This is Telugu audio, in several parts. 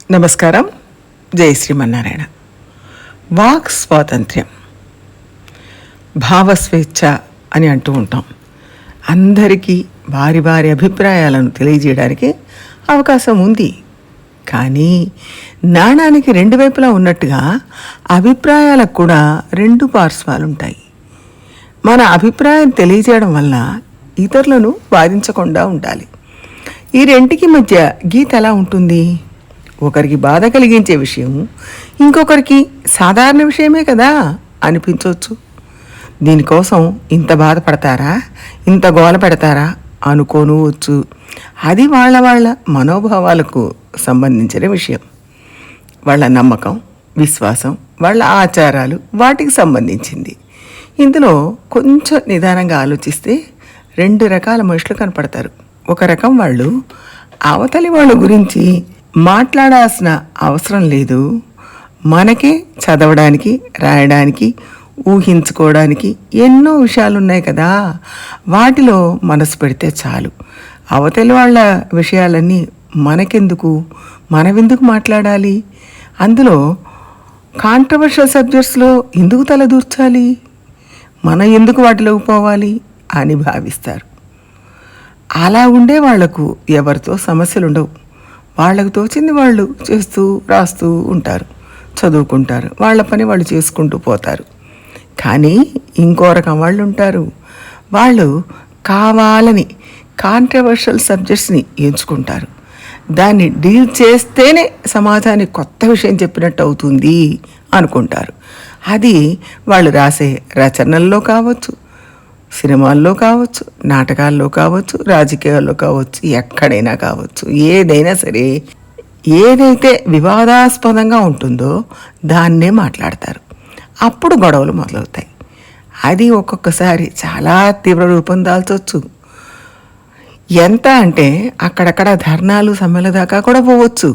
నమస్కారం. జై శ్రీమన్నారాయణ. వాక్ స్వాతంత్ర్యం, భావస్వేచ్ఛ అని అంటూ ఉంటాం. అందరికీ వారి వారి అభిప్రాయాలను తెలియజేయడానికి అవకాశం ఉంది. కానీ నాణానికి రెండు వైపులా ఉన్నట్టుగా అభిప్రాయాలకు కూడా రెండు పార్శ్వాలు ఉంటాయి. మన అభిప్రాయం తెలియజేయడం వల్ల ఇతరులను బాధించకుండా ఉండాలి. ఈ రెంటికి మధ్య గీత ఎలా ఉంటుంది? ఒకరికి బాధ కలిగించే విషయం ఇంకొకరికి సాధారణ విషయమే కదా అనిపించవచ్చు. దీనికోసం ఇంత బాధపడతారా, ఇంత గోల పెడతారా అనుకోనువచ్చు. అది వాళ్ళ వాళ్ళ మనోభావాలకు సంబంధించిన విషయం. వాళ్ళ నమ్మకం, విశ్వాసం, వాళ్ళ ఆచారాలు వాటికి సంబంధించింది. ఇందులో కొంచెం నిదానంగా ఆలోచిస్తే రెండు రకాల మనుషులు కనపడతారు. ఒక రకం వాళ్ళు అవతలి వాళ్ళ గురించి మాట్లాడాల్సిన అవసరం లేదు, మనకే చదవడానికి, రాయడానికి, ఊహించుకోవడానికి ఎన్నో విషయాలు ఉన్నాయి కదా, వాటిలో మనసు పెడితే చాలు. అవతలి వాళ్ళ విషయాలన్నీ మనకెందుకు, మనమెందుకు మాట్లాడాలి, అందులో కాంట్రవర్షియల్ సబ్జెక్ట్స్లో ఎందుకు తలదూర్చాలి, మనం ఎందుకు వాటిలోకి పోవాలి అని భావిస్తారు. అలా ఉండే వాళ్లకు ఎవరితో సమస్యలు ఉండవు. వాళ్ళకు తోచింది వాళ్ళు చేస్తూ రాస్తూ ఉంటారు, చదువుకుంటారు, వాళ్ళ పని వాళ్ళు చేసుకుంటూ పోతారు. కానీ ఇంకో రకం వాళ్ళు ఉంటారు. వాళ్ళు కావాలని కాంట్రవర్షియల్ సబ్జెక్ట్స్ని ఎంచుకుంటారు. దాన్ని డీల్ చేస్తేనే సమాజానికి కొత్త విషయం చెప్పినట్టు అవుతుంది అనుకుంటారు. అది వాళ్ళు రాసే రచనల్లో కావచ్చు, సినిమాల్లో కావచ్చు, నాటకాల్లో కావచ్చు, రాజకీయాల్లో కావచ్చు, ఎక్కడైనా కావచ్చు. ఏదైనా సరే, ఏదైతే వివాదాస్పదంగా ఉంటుందో దాన్నే మాట్లాడతారు. అప్పుడు గొడవలు మొదలవుతాయి. అది ఒక్కొక్కసారి చాలా తీవ్ర రూపం దాల్చవచ్చు. ఎంత అంటే అక్కడక్కడ ధర్నాలు, సమ్మెల దాకా కూడా పోవచ్చు.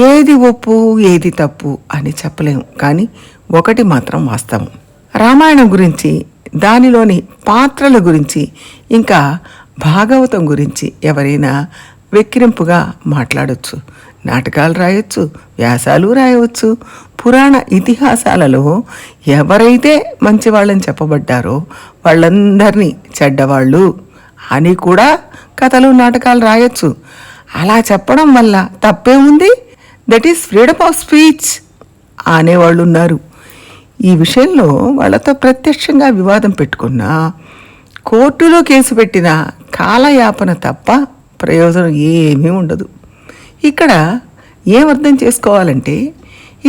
ఏది ఒప్పు, ఏది తప్పు అని చెప్పలేము. కానీ ఒకటి మాత్రం వాస్తవం. రామాయణం గురించి, దానిలోని పాత్రల గురించి, ఇంకా భాగవతం గురించి ఎవరైనా వెక్కిరింపుగా మాట్లాడవచ్చు, నాటకాలు రాయొచ్చు, వ్యాసాలు రాయవచ్చు. పురాణ ఇతిహాసాలలో ఎవరైతే మంచివాళ్ళని చెప్పబడ్డారో వాళ్ళందరినీ చెడ్డవాళ్ళు అని కూడా కథలు, నాటకాలు రాయొచ్చు. అలా చెప్పడం వల్ల తప్పే ఉంది? That is freedom of speech అనేవాళ్ళు ఉన్నారు. ఈ విషయంలో వాళ్ళతో ప్రత్యక్షంగా వివాదం పెట్టుకున్నా, కోర్టులో కేసు పెట్టినా కాలయాపన తప్ప ప్రయోజనం ఏమీ ఉండదు. ఇక్కడ ఏమర్థం చేసుకోవాలంటే,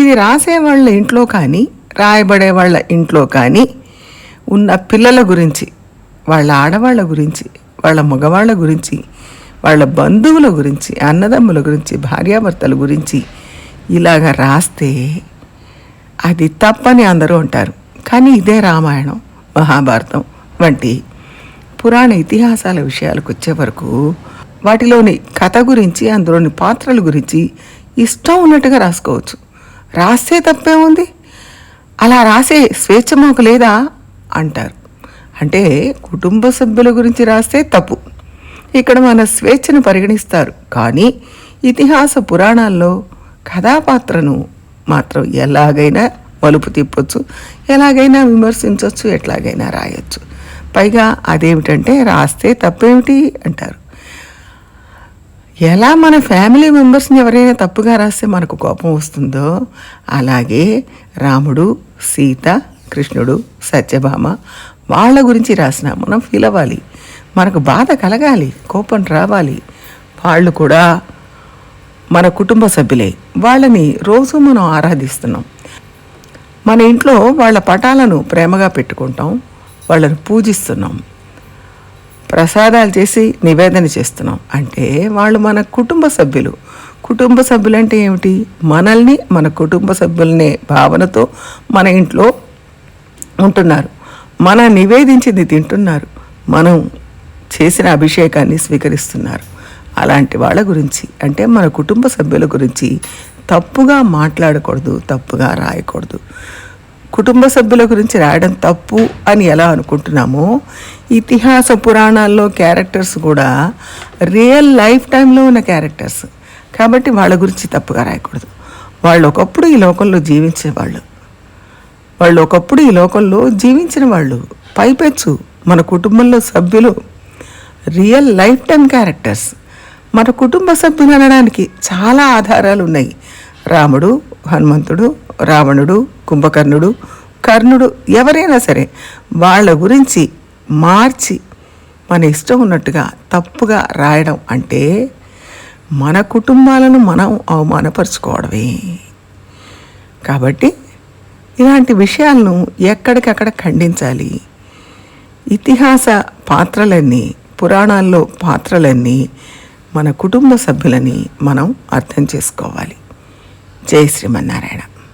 ఇది రాసే వాళ్ళ ఇంట్లో కానీ, రాయబడే వాళ్ళ ఇంట్లో కానీ ఉన్న పిల్లల గురించి, వాళ్ళ ఆడవాళ్ళ గురించి, వాళ్ళ మగవాళ్ళ గురించి, వాళ్ళ బంధువుల గురించి, అన్నదమ్ముల గురించి, భార్యాభర్తల గురించి ఇలాగ రాస్తే అది తప్పని అందరూ అంటారు. కానీ ఇదే రామాయణం, మహాభారతం వంటి పురాణ ఇతిహాసాల విషయాలకు వచ్చే వరకు వాటిలోని కథ గురించి, అందులోని పాత్రల గురించి ఇష్టం ఉన్నట్టుగా రాసుకోవచ్చు. రాస్తే తప్పే ఉంది, అలా రాసే స్వేచ్ఛ మాకు లేదా అంటారు. అంటే కుటుంబ సభ్యుల గురించి రాస్తే తప్పు. ఇక్కడ మన స్వేచ్ఛను పరిగణిస్తారు. కానీ ఇతిహాస పురాణాల్లో కథాపాత్రను మాత్రం ఎలాగైనా మలుపు తిప్పొచ్చు, ఎలాగైనా విమర్శించవచ్చు, ఎట్లాగైనా రాయొచ్చు. పైగా అదేమిటంటే రాస్తే తప్పేమిటి అంటారు. ఎలా మన ఫ్యామిలీ మెంబర్స్ని ఎవరైనా తప్పుగా రాస్తే మనకు కోపం వస్తుందో, అలాగే రాముడు, సీత, కృష్ణుడు, సత్యభామ వాళ్ళ గురించి రాసినా మనం ఫీల్ అవ్వాలి, మనకు బాధ కలగాలి, కోపం రావాలి. వాళ్ళు కూడా మన కుటుంబ సభ్యులే. వాళ్ళని రోజు మనం ఆరాధిస్తున్నాం. మన ఇంట్లో వాళ్ళ పటాలను ప్రేమగా పెట్టుకుంటాం, వాళ్ళని పూజిస్తున్నాం, ప్రసాదాలు చేసి నివేదన చేస్తున్నాం. అంటే వాళ్ళు మన కుటుంబ సభ్యులు. కుటుంబ సభ్యులు అంటే ఏమిటి? మనల్ని, మన కుటుంబ సభ్యులనే భావనతో మన ఇంట్లో ఉంటున్నారు, మన నివేదించింది తింటున్నారు, మనం చేసిన అభిషేకాన్ని స్వీకరిస్తున్నారు. అలాంటి వాళ్ళ గురించి, అంటే మన కుటుంబ సభ్యుల గురించి తప్పుగా మాట్లాడకూడదు, తప్పుగా రాయకూడదు. కుటుంబ సభ్యుల గురించి రాయడం తప్పు అని ఎలా అనుకుంటున్నామో, ఇతిహాస పురాణాల్లో క్యారెక్టర్స్ కూడా రియల్ లైఫ్ టైంలో ఉన్న క్యారెక్టర్స్. కాబట్టి వాళ్ళ గురించి తప్పుగా రాయకూడదు. వాళ్ళు ఒకప్పుడు ఈ లోకంలో జీవించేవాళ్ళు, వాళ్ళు ఒకప్పుడు ఈ లోకంలో జీవించిన వాళ్ళు, పైపెచ్చు మన కుటుంబంలో సభ్యులు, రియల్ లైఫ్ టైం క్యారెక్టర్స్. మన కుటుంబ సభ్యులు అనడానికి చాలా ఆధారాలు ఉన్నాయి. రాముడు, హనుమంతుడు, రావణుడు, కుంభకర్ణుడు, కర్ణుడు, ఎవరైనా సరే వాళ్ళ గురించి మార్చి మన ఇష్టం ఉన్నట్టుగా తప్పుగా రాయడం అంటే మన కుటుంబాలను మనం అవమానపరుచుకోవడమే. కాబట్టి ఇలాంటి విషయాలను ఎక్కడికక్కడ ఖండించాలి. ఇతిహాస పాత్రలన్నీ, పురాణాల్లో పాత్రలన్నీ మన కుటుంబ సభ్యులని మనం అర్థం చేసుకోవాలి. జై శ్రీమన్నారాయణ.